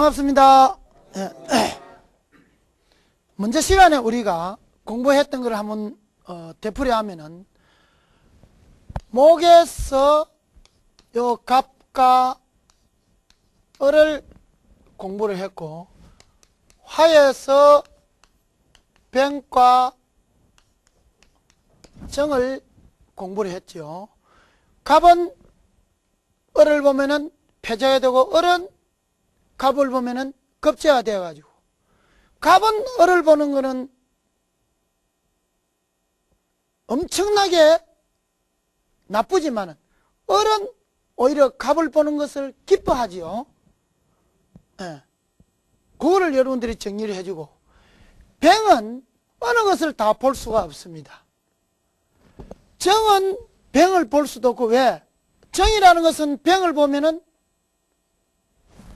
반갑습니다. 문제 시간에 우리가 공부했던 걸 한번 되풀이하면은 목에서 요 갑과 을을 공부를 했고, 화에서 병과 정을 공부를 했죠. 갑은 을을 보면은 패자가 되고, 을은 갑을 보면은 급제가 되어가지고, 갑은 을을 보는 거는 엄청나게 나쁘지만은, 을은 오히려 갑을 보는 것을 기뻐하지요. 그거를 여러분들이 정리를 해주고, 병은 어느 것을 다 볼 수가 없습니다. 정은 병을 볼 수도 없고, 왜? 정이라는 것은 병을 보면은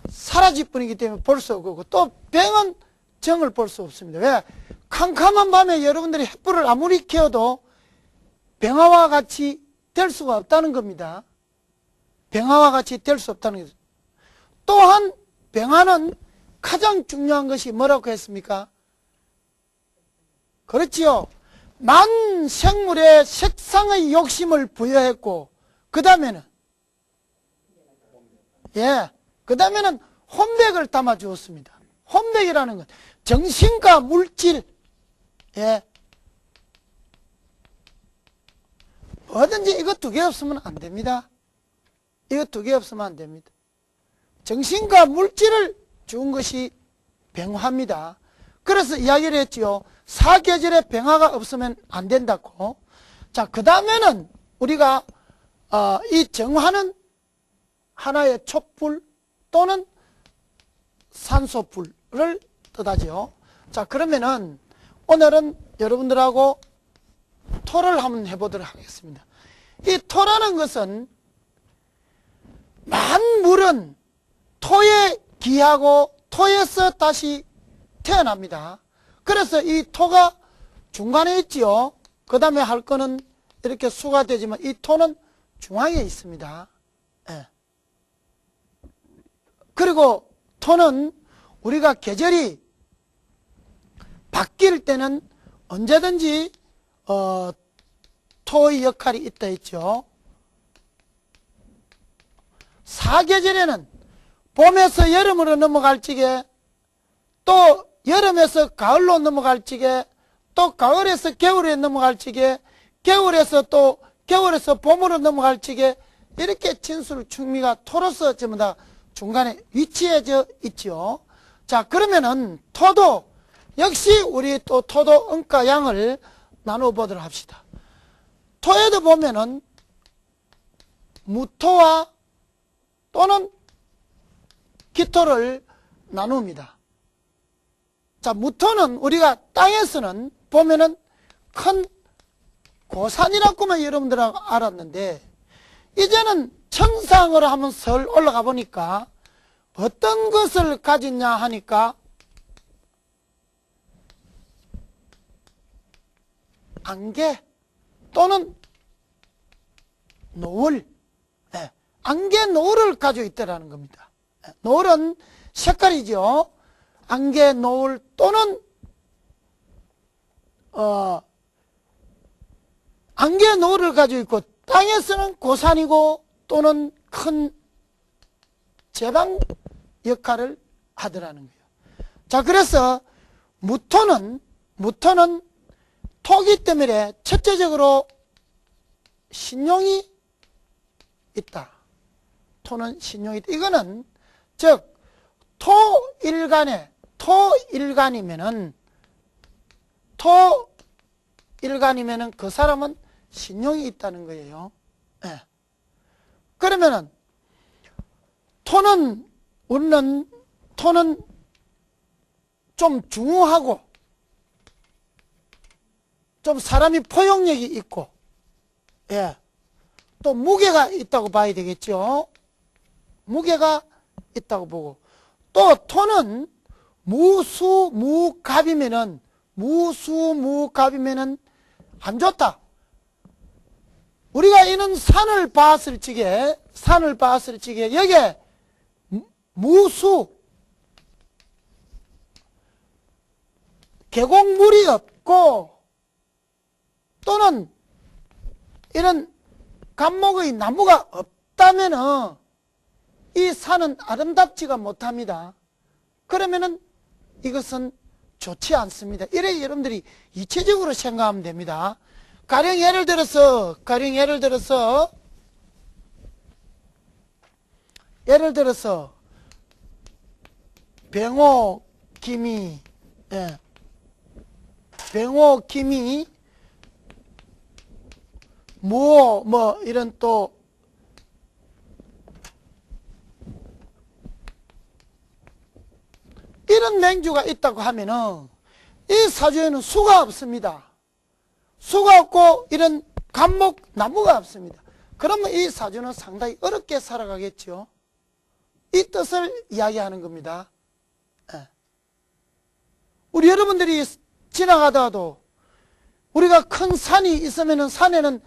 사라질 뿐이기 때문에 볼 수 없고, 또 병은 정을 볼 수 없습니다. 왜? 캄캄한 밤에 여러분들이 횃불을 아무리 켜도 병화와 같이 될 수가 없다는 겁니다. 병화와 같이 될 수 없다는 거죠. 또한 병화는 가장 중요한 것이 뭐라고 했습니까? 그렇지요. 만 생물의 색상의 욕심을 부여했고, 그 다음에는 그 다음에는 혼백을 담아 주었습니다. 혼백이라는 건 정신과 물질, 뭐든지 이거 두 개 없으면 안 됩니다. 이거 두 개 없으면 안 됩니다. 정신과 물질을 준 것이 병화입니다. 그래서 이야기를 했지요. 사계절에 병화가 없으면 안 된다고. 자, 그 다음에는 우리가 이 정화는 하나의 촛불 또는 산소불을 뜻하죠. 자, 그러면은 오늘은 여러분들하고 토를 한번 해보도록 하겠습니다. 이 토라는 것은 만물은 토에 기하고 토에서 다시 태어납니다. 그래서 이 토가 중간에 있지요. 그 다음에 할 거는 이렇게 수가 되지만 이 토는 중앙에 있습니다. 그리고 토는 우리가 계절이 바뀔 때는 언제든지 토의 역할이 있다 했죠. 사계절에는 봄에서 여름으로 넘어갈 적에, 또 여름에서 가을로 넘어갈 적에, 또 가을에서 겨울에 넘어갈 적에, 겨울에서 봄으로 넘어갈 적에, 이렇게 진술충미가 토로서 전부 다 중간에 위치해져 있죠. 자, 그러면은 토도 역시 우리 또 토도 음과 양을 나누어 보도록 합시다. 토에도 보면은 무토와 또는 기토를 나눕니다. 자, 무토는 우리가 땅에서는 보면은 큰 고산이라고만 여러분들하고 알았는데, 이제는 천상으로 한번 설 올라가 보니까 어떤 것을 가졌냐 하니까 안개 또는 노을, 안개 노을을 가지고 있다라는 겁니다. 노을은 색깔이죠. 안개 노을 또는 안개 노을을 가지고 있고, 땅에서는 고산이고 또는 큰 제방 역할을 하더라는 거예요. 자, 그래서 무토는 토기 때문에 첫째적으로 신용이 있다. 토는 신용이 있다. 이거는 즉 토일간이면은 그 사람은 신용이 있다는 거예요. 그러면은 우리는 토는 좀 중후하고 좀 사람이 포용력이 있고, 또 무게가 있다고 봐야 되겠죠. 무게가 있다고 보고, 또 토는 무수무갑이면은 안 좋다. 우리가 이런 산을 봤을 적에 여기에 무수, 계곡물이 없고 또는 이런 감목의 나무가 없다면은 이 산은 아름답지가 못합니다. 그러면은 이것은 좋지 않습니다. 이래 여러분들이 이체적으로 생각하면 됩니다. 가령 예를 들어서 병호, 김이, 병호, 김이, 뭐 이런 또 이런 맹주가 있다고 하면은 이 사주에는 수가 없습니다. 수가 없고 이런 감목 나무가 없습니다. 그러면 이 사주는 상당히 어렵게 살아가겠죠. 이 뜻을 이야기하는 겁니다. 우리 여러분들이 지나가다가도 우리가 큰 산이 있으면은 산에는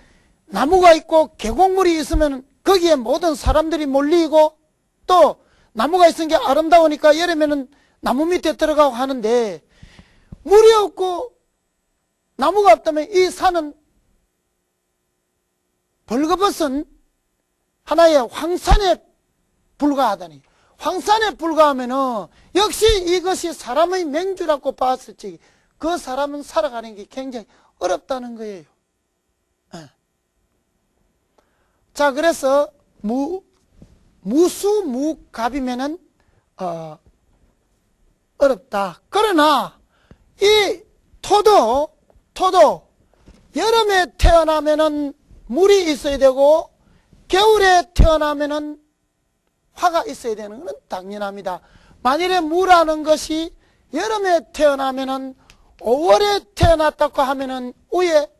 나무가 있고 계곡물이 있으면 거기에 모든 사람들이 몰리고 또 나무가 있는 게 아름다우니까 여름에는 나무 밑에 들어가고 하는데 물이 없고 나무가 없다면 이 산은 벌거벗은 하나의 황산에 불과하다니. 황산에 불과하면은 역시 이것이 사람의 맹주라고 봤을 때 그 사람은 살아가는 게 굉장히 어렵다는 거예요. 자, 그래서 무수무갑이면은 어렵다. 그러나 이 토도 여름에 태어나면은 물이 있어야 되고 겨울에 태어나면은 화가 있어야 되는 것은 당연합니다. 만일에 무라는 것이 여름에 태어나면은 5월에 태어났다고 하면은 위에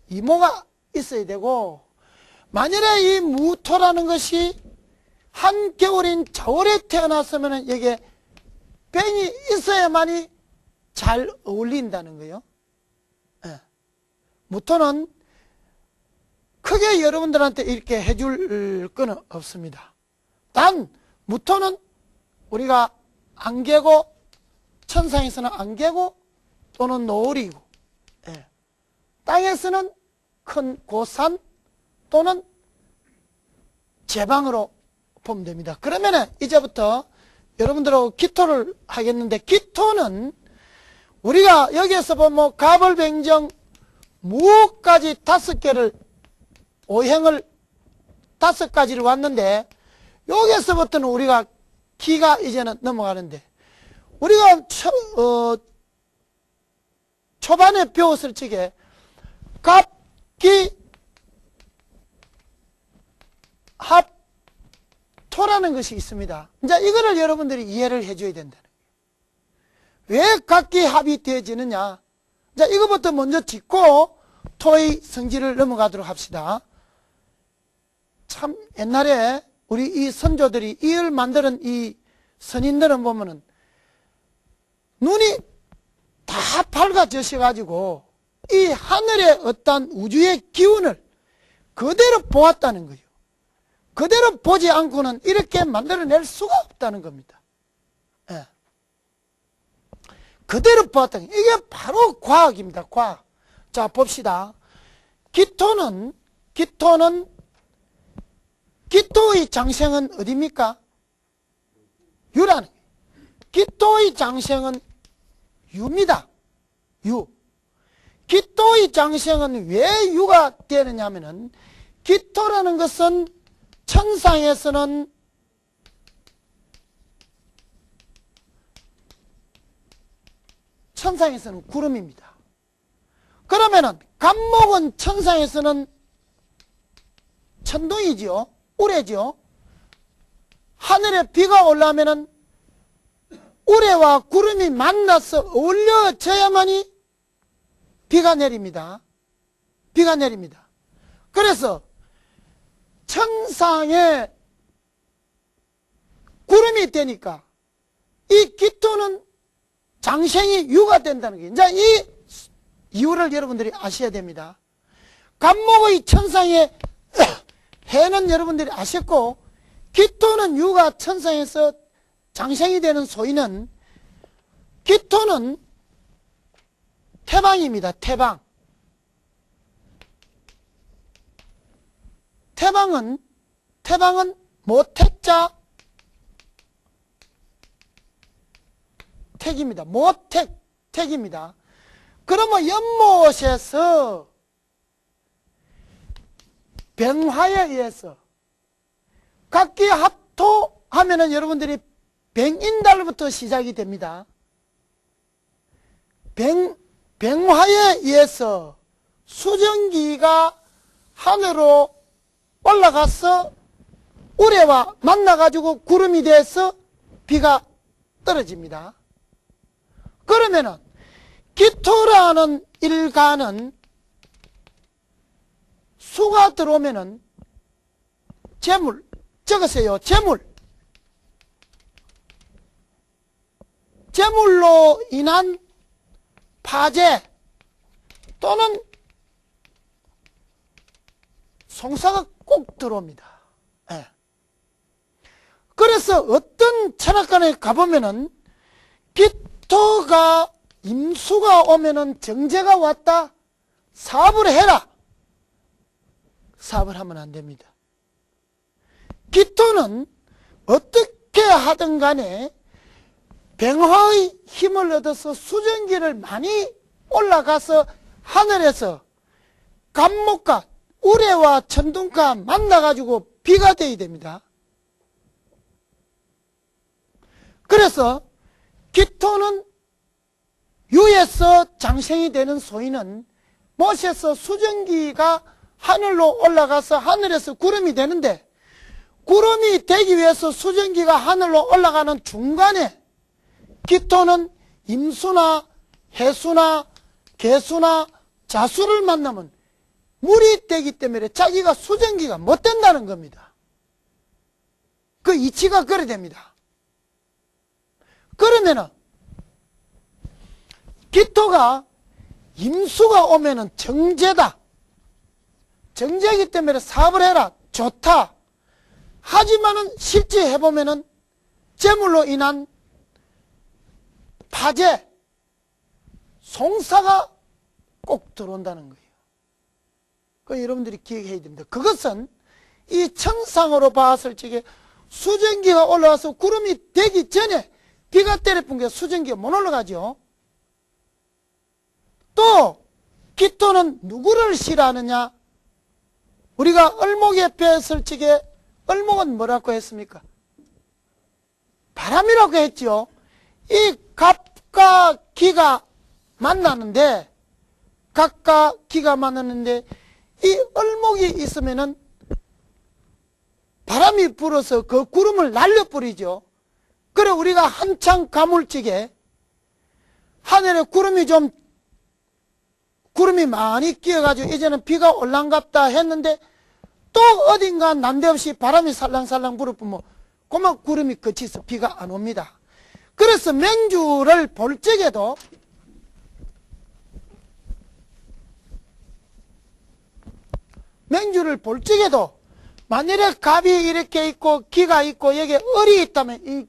이모가 있어야 되고, 만일에 이 무토라는 것이 한겨울인 겨울에 태어났으면은 여기에 뱅이 있어야만이 잘 어울린다는 거예요. 무토는 크게 여러분들한테 이렇게 해줄 건 없습니다. 단 무토는 우리가 안개고, 천상에서는 안개고 또는 노을이고, 땅에서는 큰 고산 또는 제방으로 보면 됩니다. 그러면은 이제부터 여러분들하고 기토를 하겠는데, 기토는 우리가 여기에서 보면 가벌병정 무까지 5개를 오행을 5가지를 왔는데, 여기에서부터는 우리가 기가 이제는 넘어가는데, 우리가 초반에 배웠을 적에 갑, 기, 합, 토라는 것이 있습니다. 이제 이거를 여러분들이 이해를 해줘야 된다는 거예요. 왜 각기 합이 되어지느냐? 자, 이거부터 먼저 짚고 토의 성질을 넘어가도록 합시다. 참 옛날에 우리 이 선조들이 이을 만드는 이 선인들은 보면은 눈이 다 밝아지셔가지고 이 하늘의 어떤 우주의 기운을 그대로 보았다는 거예요. 그대로 보지 않고는 이렇게 만들어낼 수가 없다는 겁니다. 그대로 보았다는 거예요. 이게 바로 과학입니다. 과학. 자, 봅시다. 기토의 장생은 어디입니까? 유라는 거예요. 기토의 장생은 유입니다. 유. 기토의 장생은 왜 유가 되느냐 하면은, 기토라는 것은 천상에서는 구름입니다. 그러면은 갑목은 천상에서는 천둥이지요. 우레죠. 하늘에 비가 올라오면은 우레와 구름이 만나서 어울려져야만이 비가 내립니다. 비가 내립니다. 그래서 천상에 구름이 되니까 이 기토는 장생이 유가 된다는 거예요. 이제 이 이유를 여러분들이 아셔야 됩니다. 갑목의 천상에 해는 여러분들이 아셨고, 기토는 유가 천상에서 장생이 되는 소위는, 기토는 태방입니다. 태방. 태방은 모택자 택입니다. 택입니다. 그러면 연못에서 병화에 의해서 각기 합토 하면은 여러분들이 병인달부터 시작이 됩니다. 병화에 의해서 수증기가 하늘로 올라가서 우레와 만나가지고 구름이 돼서 비가 떨어집니다. 그러면은 기토라는 일간은 수가 들어오면은 재물, 적으세요. 재물로 인한 파재 또는 송사가 꼭 들어옵니다. 예. 그래서 어떤 철학관에 가보면은 기토가 임수가 오면은 정제가 왔다. 사업을 해라. 사업을 하면 안 됩니다. 기토는 어떻게 하든 간에 병화의 힘을 얻어서 수증기를 많이 올라가서 하늘에서 간목과 우레와 천둥과 만나가지고 비가 되어야 됩니다. 그래서 기토는 유에서 장생이 되는 소인은 못에서 수증기가 하늘로 올라가서 하늘에서 구름이 되는데, 구름이 되기 위해서 수증기가 하늘로 올라가는 중간에 기토는 임수나 해수나 개수나 자수를 만나면 물이 되기 때문에 자기가 수증기가 못 된다는 겁니다. 그 이치가 그래 됩니다. 그러면은 기토가 임수가 오면은 정제다. 정제이기 때문에 사업을 해라. 좋다. 하지만은 실제 해보면은 재물로 인한 파재, 송사가 꼭 들어온다는 거예요. 그 여러분들이 기억해야 됩니다. 그것은 이 청상으로 봤을 적에 수증기가 올라와서 구름이 되기 전에 비가 때려뿐 게 수증기가 못 올라가죠. 또 기토는 누구를 싫어하느냐? 우리가 을목에 뺐을 적에 을목은 뭐라고 했습니까? 바람이라고 했죠. 이 갑과 기가 만나는데, 갑과 기가 만나는데 이 을목이 있으면은 바람이 불어서 그 구름을 날려버리죠. 그래 우리가 한창 가물적에 하늘에 구름이 많이 끼어가지고 이제는 비가 올란갑다 했는데 또 어딘가 난데없이 바람이 살랑살랑 불어보면 그만 구름이 그치서 비가 안 옵니다. 그래서 맹주를 볼 적에도 만일에 갑이 이렇게 있고 기가 있고 여기에 을이 있다면 이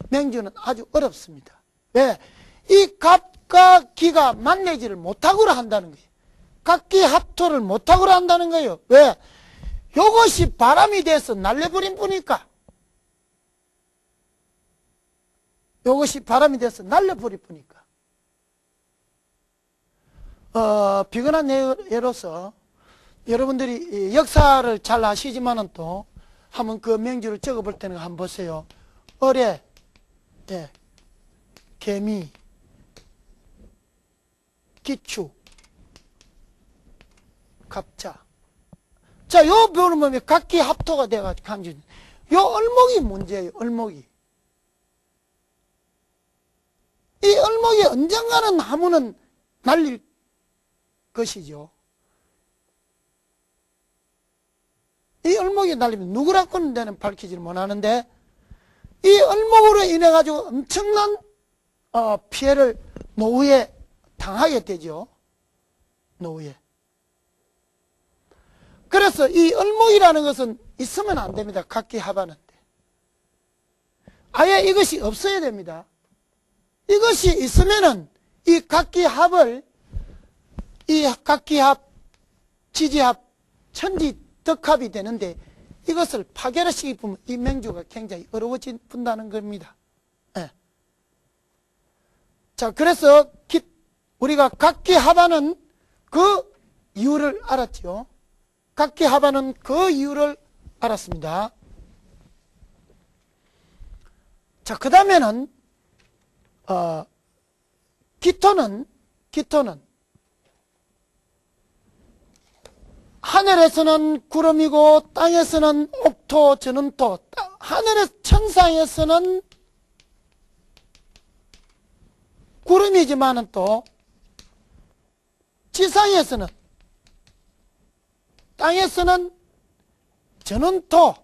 맹주는 아주 어렵습니다. 왜? 이 갑과 기가 만나지를 못하고 한다는 거예요. 각기 합토를 못하고 한다는 거예요. 왜? 이것이 바람이 돼서 날려버린 뿐이니까. 이것이 바람이 돼서 날려버릴 뿐이니까. 비근한 예로서 여러분들이 역사를 잘 아시지만은 또 한번 그 명주를 적어볼 때는 한번 보세요. 어뢰, 개미, 기축, 갑자. 자, 요 보면 각기 합토가 돼가지고 강준. 요 을목이 문제예요, 을목이. 이 을목이 언젠가는 하면은 날릴 것이죠. 이 을목이 날리면 누구라고는 내는 밝히지를 못하는데, 이 을목으로 인해 가지고 엄청난 피해를 노후에 당하게 되죠. 노후에. 그래서 이 을목이라는 것은 있으면 안 됩니다. 각기 합하는데. 아예 이것이 없어야 됩니다. 이것이 있으면은 이 각기 합을 이 각기합, 지지합, 천지덕합이 되는데 이것을 파괴를 시키면 이 맹주가 굉장히 어려워진다는 겁니다. 예. 자, 그래서 우리가 각기합하는 그 이유를 알았죠. 각기합하는 그 이유를 알았습니다. 자, 그 다음에는 기토는 하늘에서는 구름이고 땅에서는 옥토, 전운토, 하늘의 천상에서는 구름이지만은 또 지상에서는 땅에서는 전운토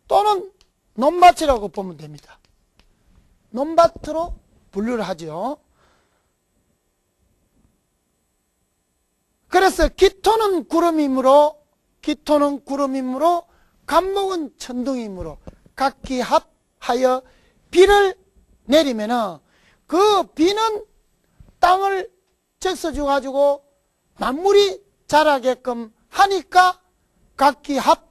또는 논밭이라고 보면 됩니다. 논밭으로 분류를 하죠. 그래서 기토는 구름이므로 간목은 천둥이므로 각기합하여 비를 내리면은 그 비는 땅을 적셔줘 가지고 만물이 자라게끔 하니까 각기합토로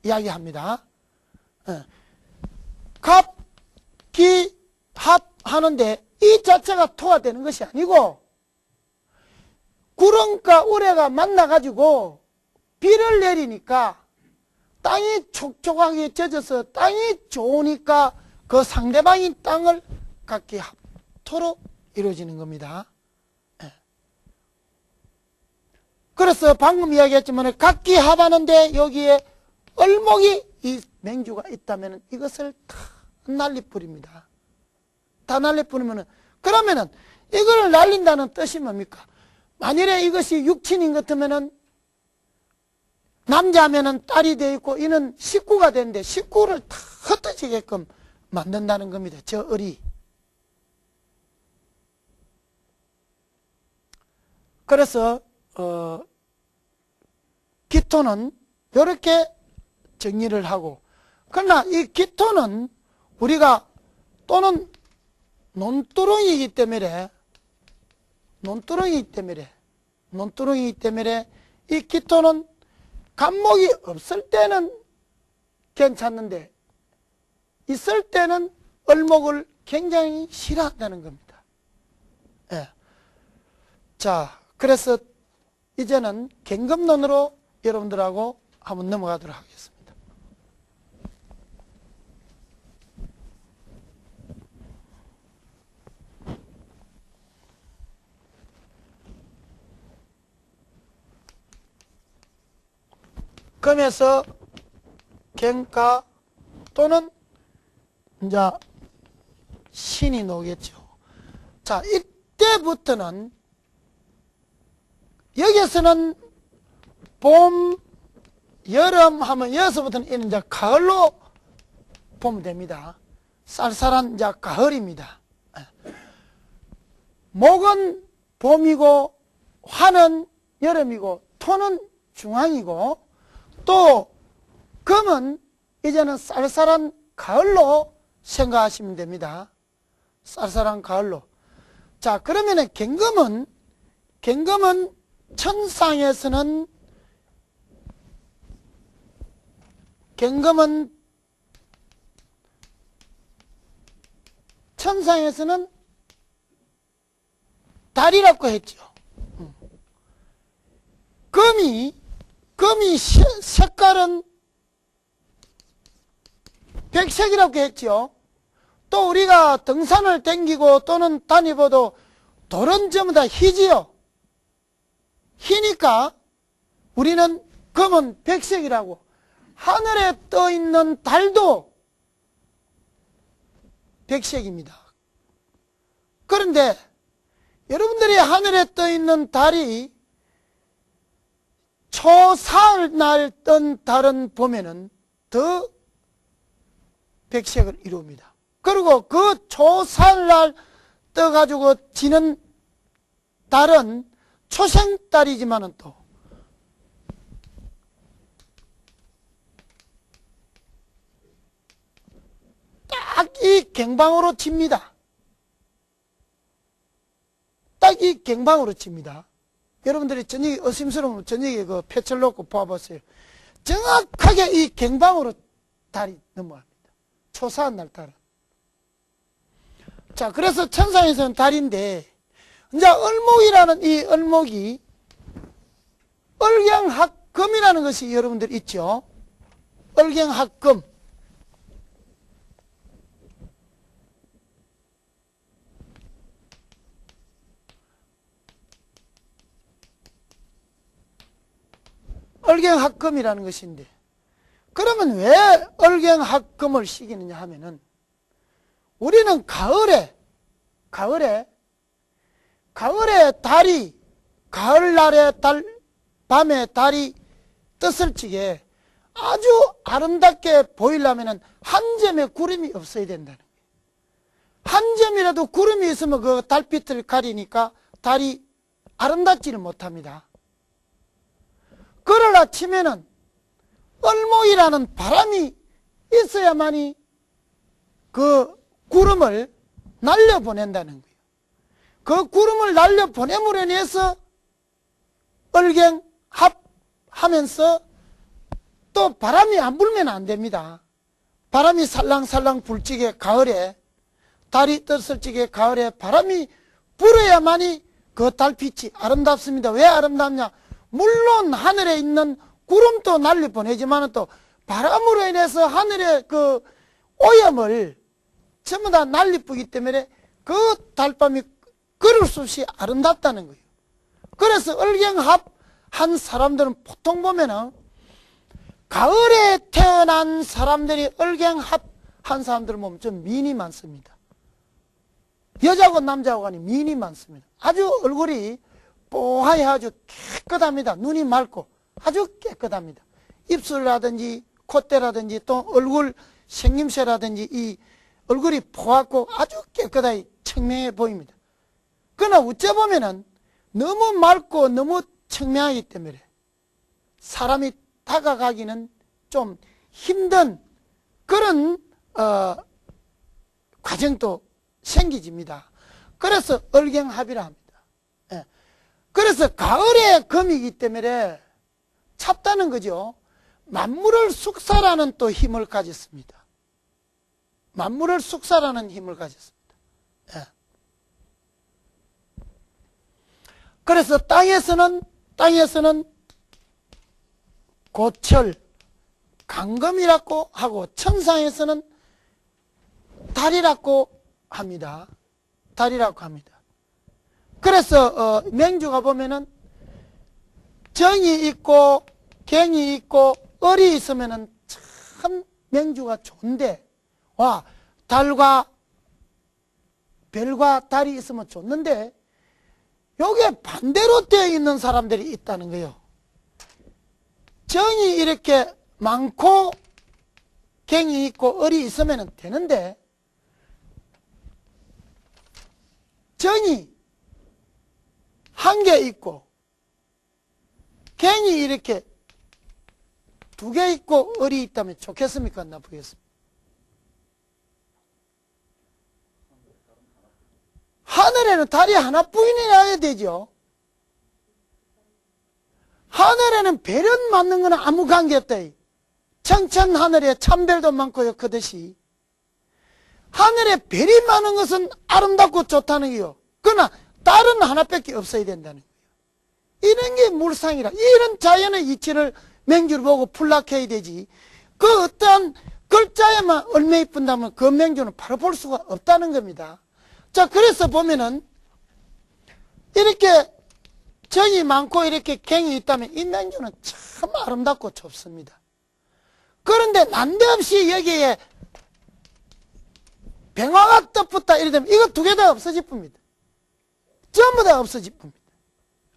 이야기합니다. 각기합 하는데 이 자체가 토가 되는 것이 아니고 구름과 우레가 만나가지고 비를 내리니까 땅이 촉촉하게 젖어서 땅이 좋으니까 그 상대방인 땅을 각기합토로 이루어지는 겁니다. 그래서 방금 이야기했지만 각기합하는데 여기에 얼목이 이 맹주가 있다면 이것을 다 날리뿌립니다. 다 날리뿌리면 그러면은 이거를 날린다는 뜻이 뭡니까? 만일에 이것이 육친인 것 같으면은 남자면은 딸이 되어 있고 이는 식구가 되는데 식구를 다 흩어지게끔 만든다는 겁니다. 저 을이. 그래서 기토는 이렇게 정리를 하고, 그러나 이 기토는 우리가 또는 논두렁이기 때문에 이 기토는 간목이 없을 때는 괜찮는데 있을 때는 을목을 굉장히 싫어한다는 겁니다. 예. 자, 그래서 이제는 경금론으로 여러분들하고 한번 넘어가도록 하겠습니다. 금에서 경가 또는 이제 신이 나오겠죠. 자, 이때부터는 여기에서는 봄, 여름 하면 여기서부터는 이제 가을로 보면 됩니다. 쌀쌀한 이제 가을입니다. 목은 봄이고 화는 여름이고 토는 중앙이고 또 금은 이제는 쌀쌀한 가을로 생각하시면 됩니다. 쌀쌀한 가을로. 자, 그러면은 경금은 천상에서는 달이라고 했죠. 금이 색깔은 백색이라고 했죠. 또 우리가 등산을 댕기고 또는 다니봐도 돌은 전부 다 희지요. 희니까 우리는 금은 백색이라고. 하늘에 떠 있는 달도 백색입니다. 그런데 여러분들이 하늘에 떠 있는 달이 초사흘날 뜬 달은 보면은 더 백색을 이룹니다. 그리고 그 초사흘날 떠가지고 지는 달은 초생달이지만은 또 딱 이 갱방으로 칩니다. 딱 딱 이 갱방으로 칩니다. 여러분들이 저녁에 의심스러우면 저녁에 그 표철 놓고 봐보세요. 정확하게 이 갱방으로 달이 넘어갑니다. 초사한 날 달은. 자, 그래서 천상에서는 달인데, 이제 을목이라는 이 을목이 을경합금이라는 것이 여러분들 있죠. 을경합금. 을경합금이라는 것인데, 그러면 왜 을경합금을 시기느냐 하면은, 우리는 가을에 달이, 가을날에 달, 밤에 달이 뜻을 지게 아주 아름답게 보이려면은 한 점의 구름이 없어야 된다는 거예요. 한 점이라도 구름이 있으면 그 달빛을 가리니까 달이 아름답지를 못합니다. 그러나 치면은 을목이라는 바람이 있어야만이 그 구름을 날려보낸다는 거예요. 그 구름을 날려보냄으로 인해서 을경합하면서 또 바람이 안 불면 안 됩니다. 바람이 살랑살랑 불지게 가을에, 달이 뜻을 지게 가을에 바람이 불어야만이 그 달빛이 아름답습니다. 왜 아름답냐? 물론 하늘에 있는 구름도 날려보내지만 또 바람으로 인해서 하늘의 그 오염을 전부 다 날려보기 때문에 그 달밤이 그럴 수 없이 아름답다는 거예요. 그래서 을경합한 사람들은 보통 보면은 가을에 태어난 사람들이 을경합한 사람들을 보면 좀 미인이 많습니다. 여자고 남자고 간에 미인이 많습니다. 아주 얼굴이 뽀하게 아주 깨끗합니다. 눈이 맑고 아주 깨끗합니다. 입술이라든지 콧대라든지 또 얼굴 생김새라든지 이 얼굴이 포하고 아주 깨끗하게 청명해 보입니다. 그러나 어째보면은 너무 맑고 너무 청명하기 때문에 사람이 다가가기는 좀 힘든 그런 과정도 생기집니다. 그래서 을경합이라 합니다. 예. 그래서 가을의 금이기 때문에 찹다는 거죠. 만물을 숙사라는 또 힘을 가졌습니다. 만물을 숙사라는 힘을 가졌습니다. 예. 그래서 땅에서는 고철, 강금이라고 하고 천상에서는 달이라고 합니다. 달이라고 합니다. 그래서 맹주가 보면은 정이 있고 갱이 있고 을이 있으면은 참 맹주가 좋은데, 와, 달과 별과 달이 있으면 좋는데 요게 반대로 되어 있는 사람들이 있다는 거예요. 정이 이렇게 많고 갱이 있고 을이 있으면 되는데 정이 한 개 있고 갱이 이렇게 두 개 있고 을이 있다면 좋겠습니까? 나쁘겠습니까? 하늘에는 달이 하나뿐이나 되죠. 하늘에는 별은 많는 건 아무 관계없다. 청천 하늘에 참별도 많고요. 그듯이 하늘에 별이 많은 것은 아름답고 좋다는 거예요. 그러나 달은 하나밖에 없어야 된다는 거예요. 이런 게 물상이라. 이런 자연의 이치를 맹주를 보고 풀락해야 되지. 그 어떠한 글자에만 얼마 이쁜다면 그 맹주는 바로 볼 수가 없다는 겁니다. 자, 그래서 보면은 이렇게 정이 많고 이렇게 갱이 있다면 이 맹주는 참 아름답고 좋습니다. 그런데 난데없이 여기에 병화가 떠붙다 이러면 이거 두 개 다 없어질 뿐입니다. 전부 다 없어질 뿐입니다.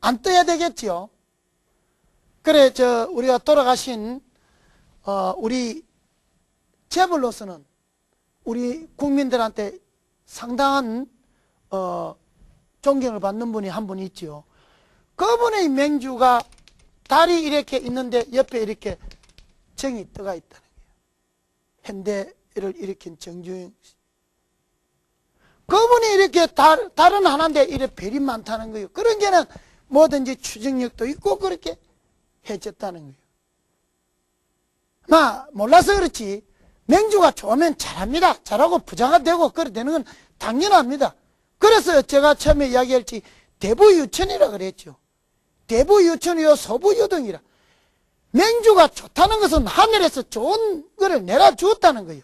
안 떠야 되겠지요. 그래, 우리가 돌아가신 우리 재벌로서는 우리 국민들한테 상당한 존경을 받는 분이 한 분 있지요. 그분의 맹주가 달이 이렇게 있는데 옆에 이렇게 정이 떠가 있다는 거예요. 현대를 일으킨 정주영 씨. 그분이 이렇게 다른 하나인데 이래 별이 많다는 거예요. 그런 게는 뭐든지 추정력도 있고 그렇게 해줬다는 거예요. 몰라서 그렇지 맹주가 좋으면 잘합니다. 잘하고 부자가 되고 그래 되는 건 당연합니다. 그래서 제가 처음에 이야기할지 대부유천이라 그랬죠. 대부유천이요 소부유등이라. 맹주가 좋다는 것은 하늘에서 좋은 거를 내려주었다는 거예요.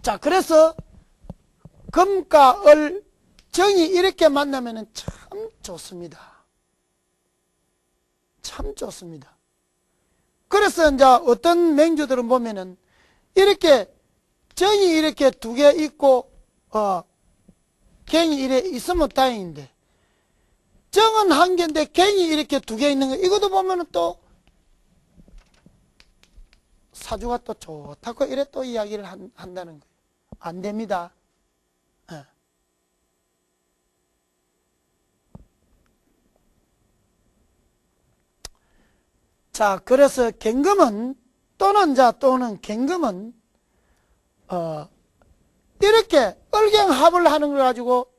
자, 그래서 금과 을, 정이 이렇게 만나면 참 좋습니다. 참 좋습니다. 그래서 이제 어떤 맹주들은 보면은 이렇게 정이 이렇게 두 개 있고 갱이 이래 있으면 다행인데 정은 한 개인데 갱이 이렇게 두 개 있는 거 이것도 보면은 또 사주가 또 좋다고 이래 또 이야기를 한다는 거예요. 안 됩니다. 자, 그래서 갱금은 또는 갱금은 이렇게 을갱합을 하는 걸 가지고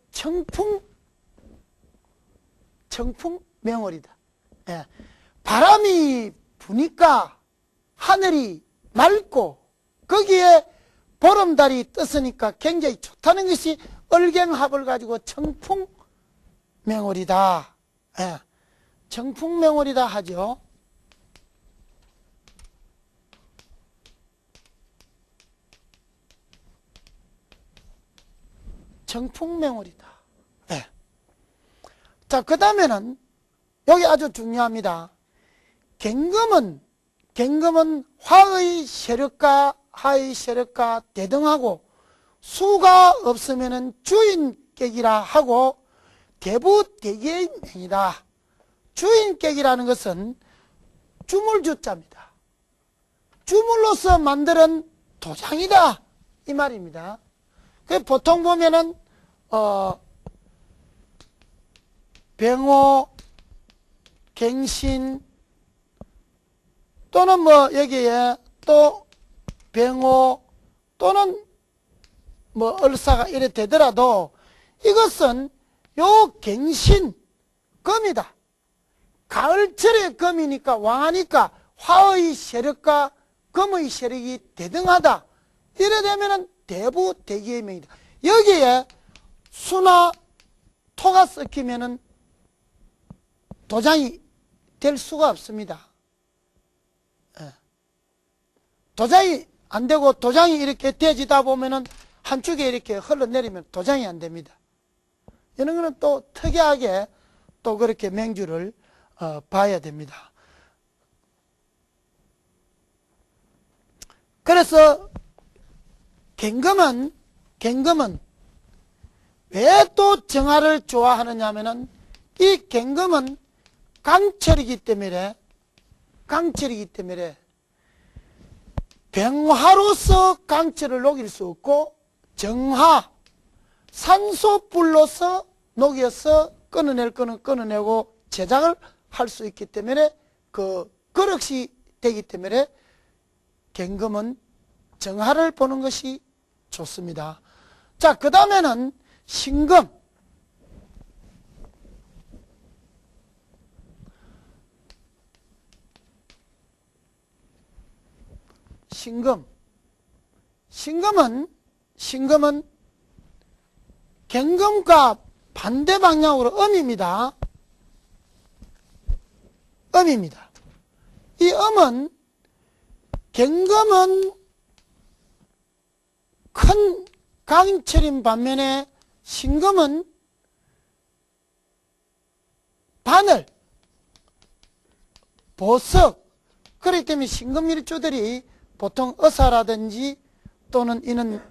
청풍명월이다. 예. 바람이 부니까 하늘이 맑고 거기에 보름달이 떴으니까 굉장히 좋다는 것이 을갱합을 가지고 청풍명월이다. 예. 청풍명월이다 하죠. 청풍명월이다. 네. 자, 그 다음에는 여기 아주 중요합니다. 갱금은 화의 세력과 하의 세력과 대등하고 수가 없으면은 주인격이라 하고 대부대기의 명이다. 주인격이라는 것은 주물주자입니다. 주물로서 만드는 도장이다 이 말입니다. 보통 보면은 병호, 갱신 또는 여기에 또 병호 또는 을사가 이래 되더라도 이것은 요 갱신 금이다. 가을철의 금이니까 왕하니까 화의 세력과 금의 세력이 대등하다. 이래 되면은 대부대기의 명이다. 여기에 수나 토가 섞이면은 도장이 될 수가 없습니다. 도장이 안 되고 도장이 이렇게 되지다 보면은 한쪽에 이렇게 흘러내리면 도장이 안 됩니다. 이런 거는 또 특이하게 또 그렇게 맹주를 봐야 됩니다. 그래서 갱금은 왜 또 정화를 좋아하느냐 하면은 이 갱금은 강철이기 때문에 병화로서 강철을 녹일 수 없고 정화 산소불로서 녹여서 끊어낼 거는 끊어내고 제작을 할 수 있기 때문에 그 그릇이 되기 때문에 갱금은 정화를 보는 것이 좋습니다. 자, 그 다음에는 신금. 신금은 갱금과 반대 방향으로 음입니다. 이 음은 갱금은 큰 강철인 반면에 신금은 바늘, 보석. 그렇기 때문에 신금일주들이 보통 의사라든지 또는 이는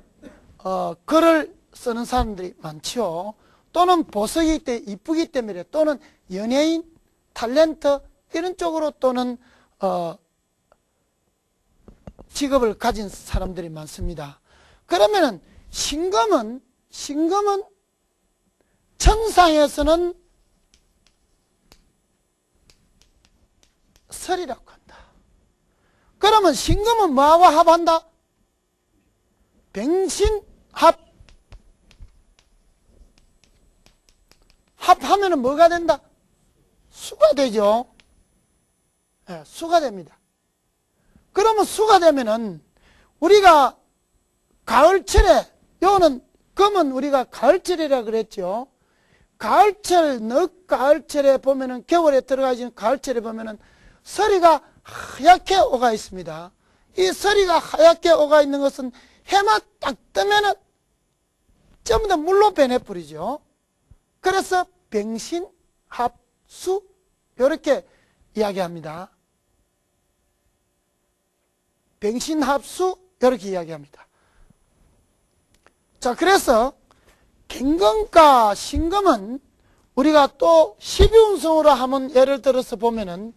글을 쓰는 사람들이 많죠. 또는 보석이 이쁘기 때문에 또는 연예인, 탤런트 이런 쪽으로 또는 직업을 가진 사람들이 많습니다. 그러면은 신금은 천상에서는 설이라고 한다. 그러면 신금은 뭐하고 합한다? 병신합. 합하면은 뭐가 된다? 수가 되죠. 네, 수가 됩니다. 그러면 수가 되면은 우리가 가을철에, 요거는 금은 우리가 가을철이라 그랬죠. 가을철, 늦가을철에 보면은, 겨울에 들어가지 가을철에 보면은 서리가 하얗게 오가 있습니다. 이 서리가 하얗게 오가 있는 것은 해만 딱 뜨면은 전부 다 물로 변해버리죠. 그래서 병신합수, 이렇게 이야기합니다. 병신합수, 이렇게 이야기합니다. 자, 그래서 갱금과 신금은 우리가 또 12운성으로 한번 예를 들어서 보면은,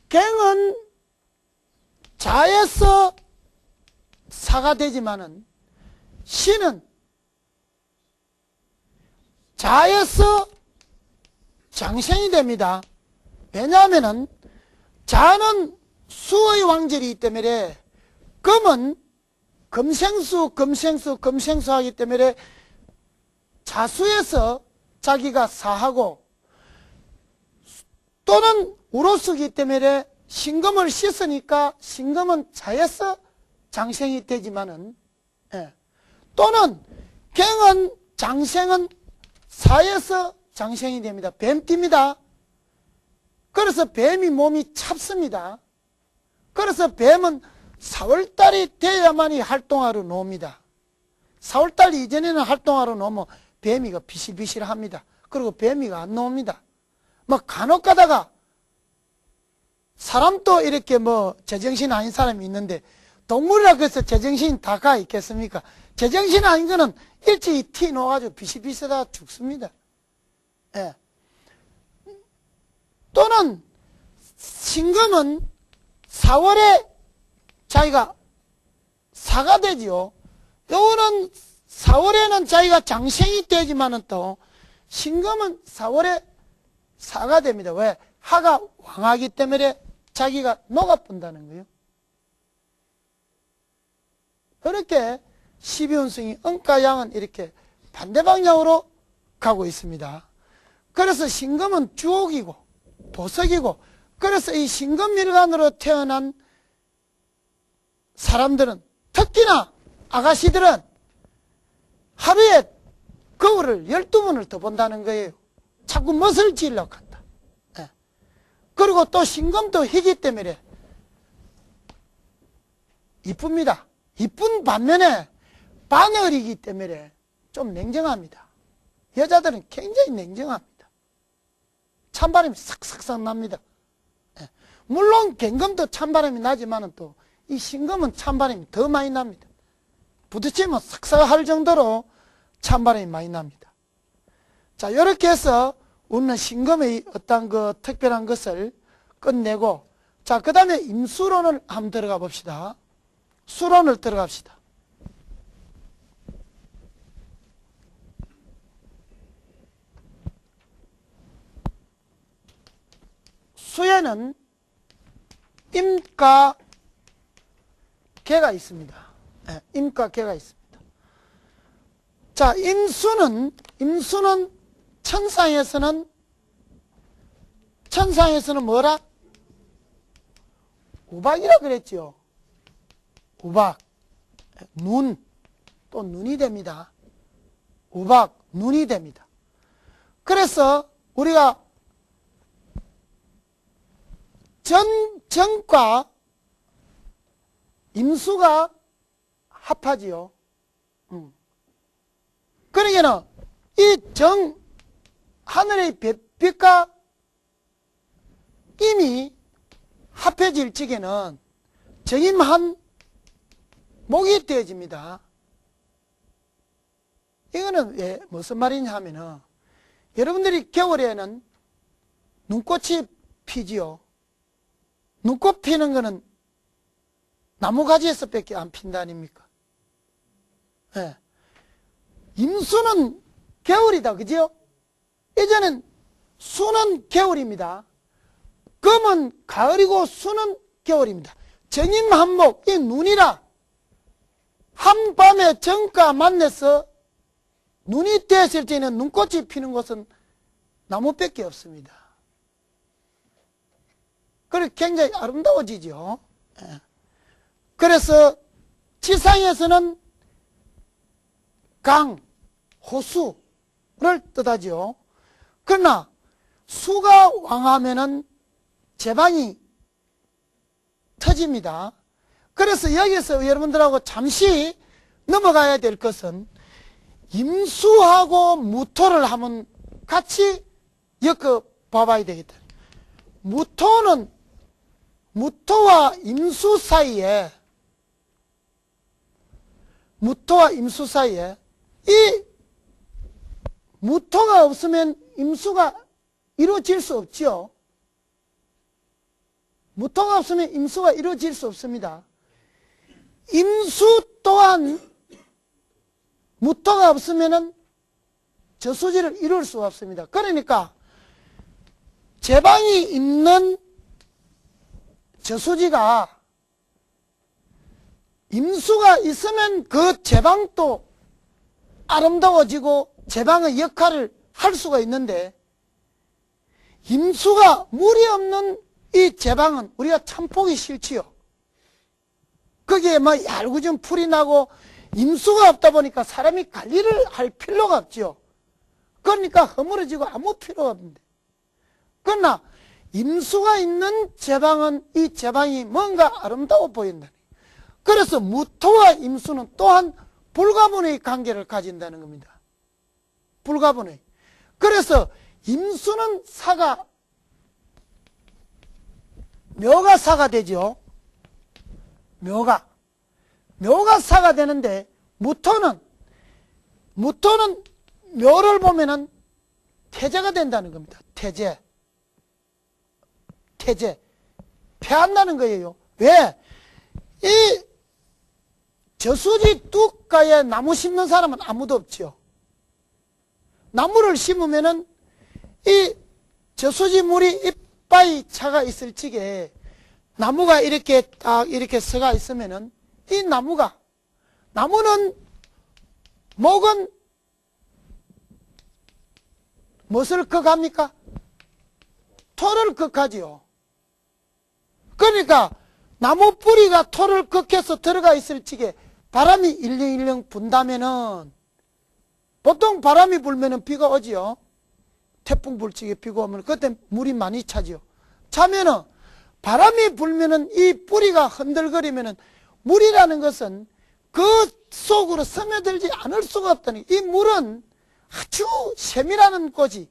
갱은 자에서 사가 되지만은 신은 자에서 장생이 됩니다. 왜냐하면은 자는 수의 왕절이기 때문에 금은 금생수 하기 때문에 자수에서 자기가 사하고, 또는 우로쓰기 때문에 신금을 씻으니까 신금은 자에서 장생이 되지만은, 또는 갱은 장생은 사에서 장생이 됩니다. 뱀띠입니다. 그래서 뱀이 몸이 찹습니다. 그래서 뱀은 4월달이 돼야만이 활동하러 나옵니다. 4월달 이전에는 활동하러 나오면 뱀이가 비실비실합니다. 그리고 뱀이가 안 나옵니다. 뭐 간혹 가다가 사람도 이렇게 뭐 제정신 아닌 사람이 있는데, 동물이라고 해서 제정신이 다 가 있겠습니까? 제정신 아닌 거는 일찍이 티 놓아가지고 비실비실하다 죽습니다. 예. 또는 신금은 4월에 자기가 사가 되지요. 요거는 4월에는 자기가 장생이 되지만은 또 신금은 4월에 사가 됩니다. 왜? 하가 왕하기 때문에 자기가 녹아본다는 거예요. 그렇게 12운성이 음가양은 이렇게 반대 방향으로 가고 있습니다. 그래서 신금은 주옥이고 보석이고, 그래서 이 신금밀간으로 태어난 사람들은, 특히나 아가씨들은 하루에 거울을 12번을 더 본다는 거예요. 자꾸 멋을 지으려고 한다. 예. 그리고 또 신금도 희기 때문에 이쁩니다. 이쁜 반면에 바늘이기 때문에 좀 냉정합니다. 여자들은 굉장히 냉정합니다. 찬바람이 싹싹싹 납니다. 예. 물론 갱금도 찬바람이 나지만 또 이 신금은 찬바람이 더 많이 납니다. 부딪히면 싹싹할 정도로 찬바람이 많이 납니다. 자, 이렇게 해서 우리는 신금의 어떤 그 특별한 것을 끝내고, 자, 그 다음에 임수론을 한번 들어가 봅시다. 수론을 들어갑시다. 수에는 임과 개가 있습니다. 네, 임과 개가 있습니다. 자, 임수는 천상에서는 뭐라? 우박이라 그랬지요. 우박, 눈, 또 눈이 됩니다. 우박, 눈이 됩니다. 그래서 우리가 정과 임수가 합하지요. 그러니까 이 하늘의 빛과 임이 합해질 적에는 정임한 목이 되어집니다. 이거는 왜 무슨 말이냐 하면은, 여러분들이 겨울에는 눈꽃이 피지요. 눈꽃 피는 거는 나무가지에서 밖에 안 핀다 아닙니까? 예. 임수는 겨울이다, 그죠? 이제는 수는 겨울입니다. 금은 가을이고 수는 겨울입니다. 정임한목, 이 눈이라. 한밤에 정가 만나서 눈이 떼었을 때는 눈꽃이 피는 곳은 나무밖에 없습니다. 그래서 굉장히 아름다워지죠. 그래서 지상에서는 강, 호수를 뜻하죠. 그러나 수가 왕하면은 제방이 터집니다. 그래서 여기서 여러분들하고 잠시 넘어가야 될 것은 임수하고 무토를 한번 같이 엮어 봐봐야 되겠다. 무토와 임수 사이에 이 무토가 없으면 임수가 이루어질 수 없지요. 무토가 없으면 임수가 이루어질 수 없습니다. 임수 또한 무토가 없으면 저수지를 이룰 수가 없습니다. 그러니까 제방이 있는 저수지가 임수가 있으면 그 제방도 아름다워지고 제방의 역할을 할 수가 있는데, 임수가 물이 없는 이 제방은 우리가 참 보기 싫지요. 거기에 뭐 얄궂은 풀이 나고 임수가 없다 보니까 사람이 관리를 할 필요가 없죠. 그러니까 허물어지고 아무 필요가 없는데, 그러나 임수가 있는 제방은 이 제방이 뭔가 아름다워 보인다. 그래서 무토와 임수는 또한 불가분의 관계를 가진다는 겁니다. 불가분의. 그래서 임수는 사가, 묘가 사가 되죠. 묘가 사가 되는데, 무토는 묘를 보면은 태재가 된다는 겁니다. 태재. 패한다는 거예요. 왜? 이 저수지 뚝가에 나무 심는 사람은 아무도 없죠. 나무를 심으면은 이 저수지 물이 이빠이 차가 있을 적에 나무가 이렇게 딱 이렇게 서가 있으면은 이 나무는 목은 무엇을 극합니까? 토를 극하지요. 그러니까 나무 뿌리가 토를 극해서 들어가 있을 적에 바람이 일렁일렁 분다면은, 보통 바람이 불면은 비가 오지요. 태풍 불 적에 비가 오면 그때 물이 많이 차지요. 차면은 바람이 불면은 이 뿌리가 흔들거리면은, 물이라는 것은 그 속으로 스며들지 않을 수가 없다니. 이 물은 아주 세밀한 곳이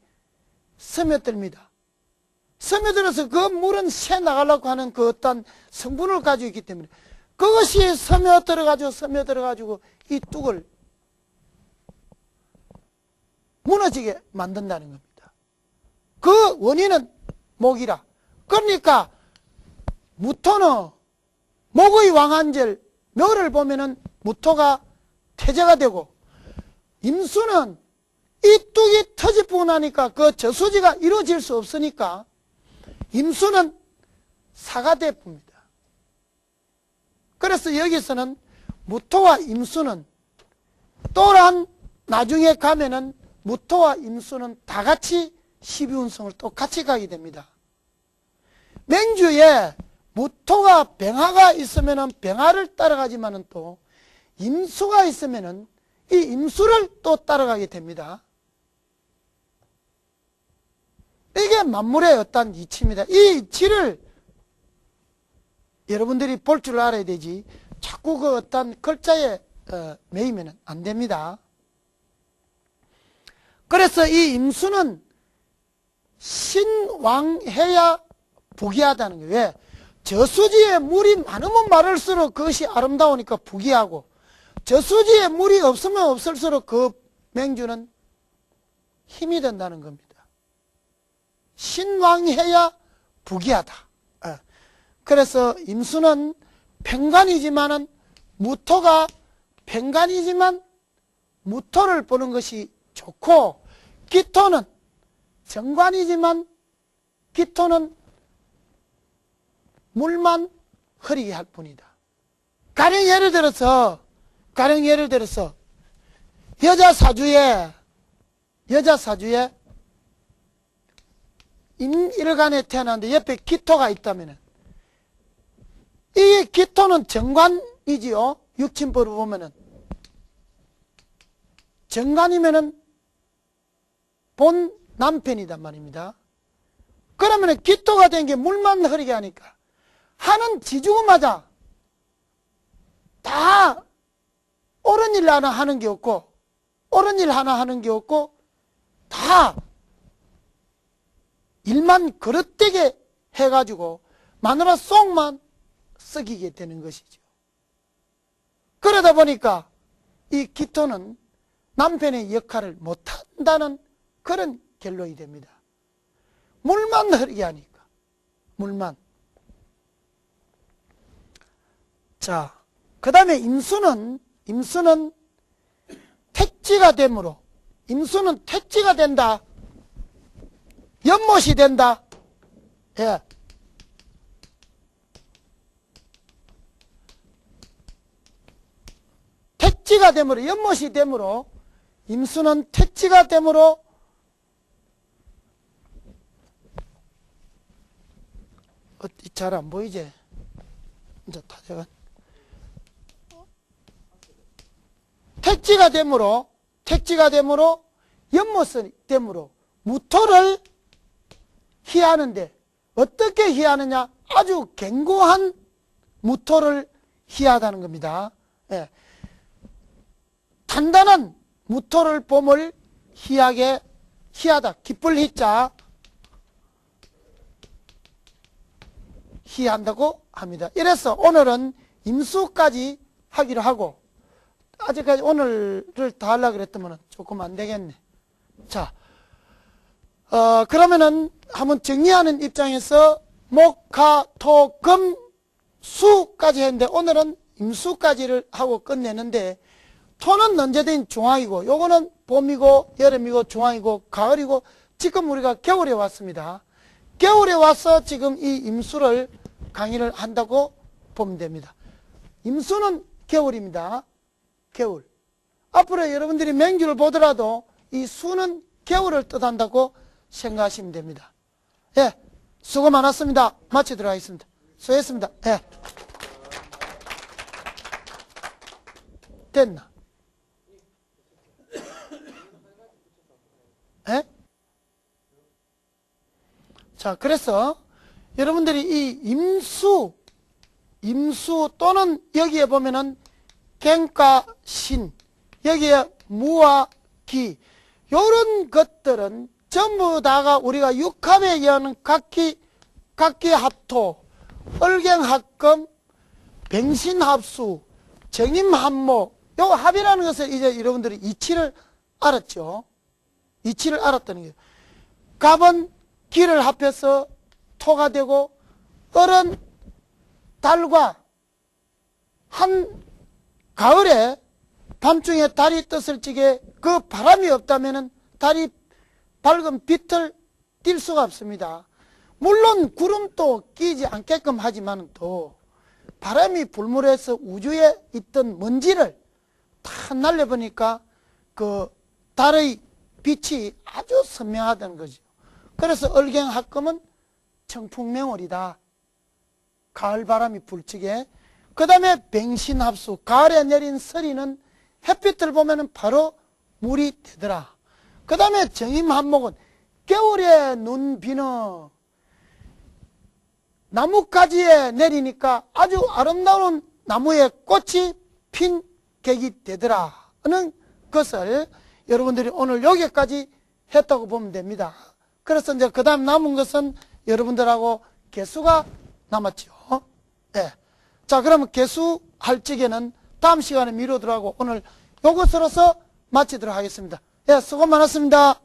스며듭니다. 스며들어서 그 물은 새 나가려고 하는 그 어떤 성분을 가지고 있기 때문에 그것이 스며들어가지고 이 뚝을 무너지게 만든다는 겁니다. 그 원인은 목이라. 그러니까 무토는 목의 왕한절 묘를 보면은 무토가 태재가 되고, 임수는 이 뚝이 터지고 나니까 그 저수지가 이루어질 수 없으니까 임수는 사가 되옵니다. 그래서 여기서는 무토와 임수는 또한 나중에 가면은 무토와 임수는 다 같이 12운성을 똑같이 가게 됩니다. 맹주에 무토가 병화가 있으면은 병화를 따라가지만은 또 임수가 있으면은 이 임수를 또 따라가게 됩니다. 이게 만물의 어떤 이치입니다. 이 이치를 여러분들이 볼 줄 알아야 되지, 자꾸 그 어떤 글자에 매이면 안 됩니다. 그래서 이 임수는 신왕해야 부귀하다는 거예요. 왜? 저수지에 물이 많으면 많을수록 그것이 아름다우니까 부귀하고, 저수지에 물이 없으면 없을수록 그 맹주는 힘이 된다는 겁니다. 신왕해야 부귀하다. 그래서 임수는 평간이지만은 무토가 평간이지만 무토를 보는 것이 좋고, 기토는 정관이지만 기토는 물만 흐리게 할 뿐이다. 가령 예를 들어서 여자 사주에 임일간에 태어났는데 옆에 기토가 있다면 이 기토는 정관이지요. 육친법으로 보면은 정관이면은 본 남편이단 말입니다. 그러면은 기토가 된 게 물만 흐리게 하니까 하는 지주고마자 다 옳은 일 하나 하는 게 없고 다 일만 그릇되게 해가지고 마누라 속만 썩이게 되는 것이죠. 그러다 보니까 이 기토는 남편의 역할을 못한다는 그런 결론이 됩니다. 물만 흐르게 하니까. 물만. 자, 그 다음에 임수는 택지가 되므로, 임수는 택지가 된다. 연못이 된다. 예. 택지가 되므로, 연못이 되므로, 임수는 택지가 되므로, 잘 안 보이지? 이제 다 제가. 택지가 되므로, 연못이 되므로, 무토를 희하는데, 어떻게 희하느냐? 아주 견고한 무토를 희하다는 겁니다. 예. 단단한 무토를 봄을 희하다. 기쁠 희자. 희한다고 합니다. 이래서 오늘은 임수까지 하기로 하고, 아직까지 오늘을 다 하려고 그랬더니 조금 안 되겠네. 자, 그러면은 한번 정리하는 입장에서 목, 화, 토, 금, 수까지 했는데 오늘은 임수까지를 하고 끝내는데, 토는 언제든 중앙이고, 요거는 봄이고, 여름이고, 중앙이고, 가을이고, 지금 우리가 겨울에 왔습니다. 겨울에 와서 지금 이 임수를 강의를 한다고 보면 됩니다. 임수는 겨울입니다. 겨울. 앞으로 여러분들이 맹주를 보더라도 이 수는 겨울을 뜻한다고 생각하시면 됩니다. 예, 수고 많았습니다. 마치도록 하겠습니다. 수고했습니다. 예. 됐나? 예? 자, 그래서 여러분들이 이 임수 또는 여기에 보면은 갱과 신, 여기에 무와 기, 요런 것들은 전부 다가 우리가 육합에 의하는 각기 합토, 얼갱합금, 뱅신합수, 정임합모, 요 합이라는 것을 이제 여러분들이 이치를 알았죠. 이치를 알았다는 거예요. 갑은 기를 합해서 토가 되고, 을은 달과 한 가을에 밤중에 달이 떴을 적에 그 바람이 없다면 달이 밝은 빛을 띌 수가 없습니다. 물론 구름도 끼지 않게끔 하지만 또 바람이 불물해서 우주에 있던 먼지를 다 날려보니까 그 달의 빛이 아주 선명하다는 거죠. 그래서 얼갱합금은 청풍맹월이다. 가을 바람이 불 적에. 그 다음에 뱅신합수, 가을에 내린 서리는 햇빛을 보면 바로 물이 되더라. 그 다음에 정임합목은 겨울에 눈 비는 나뭇가지에 내리니까 아주 아름다운 나무에 꽃이 핀 객이 되더라 하는 것을 여러분들이 오늘 여기까지 했다고 보면 됩니다. 그래서 이제 그 다음 남은 것은 여러분들하고 개수가 남았죠. 예. 자, 그러면 개수 할 적에는 다음 시간에 미루도록 하고 오늘 요것으로서 마치도록 하겠습니다. 예, 수고 많았습니다.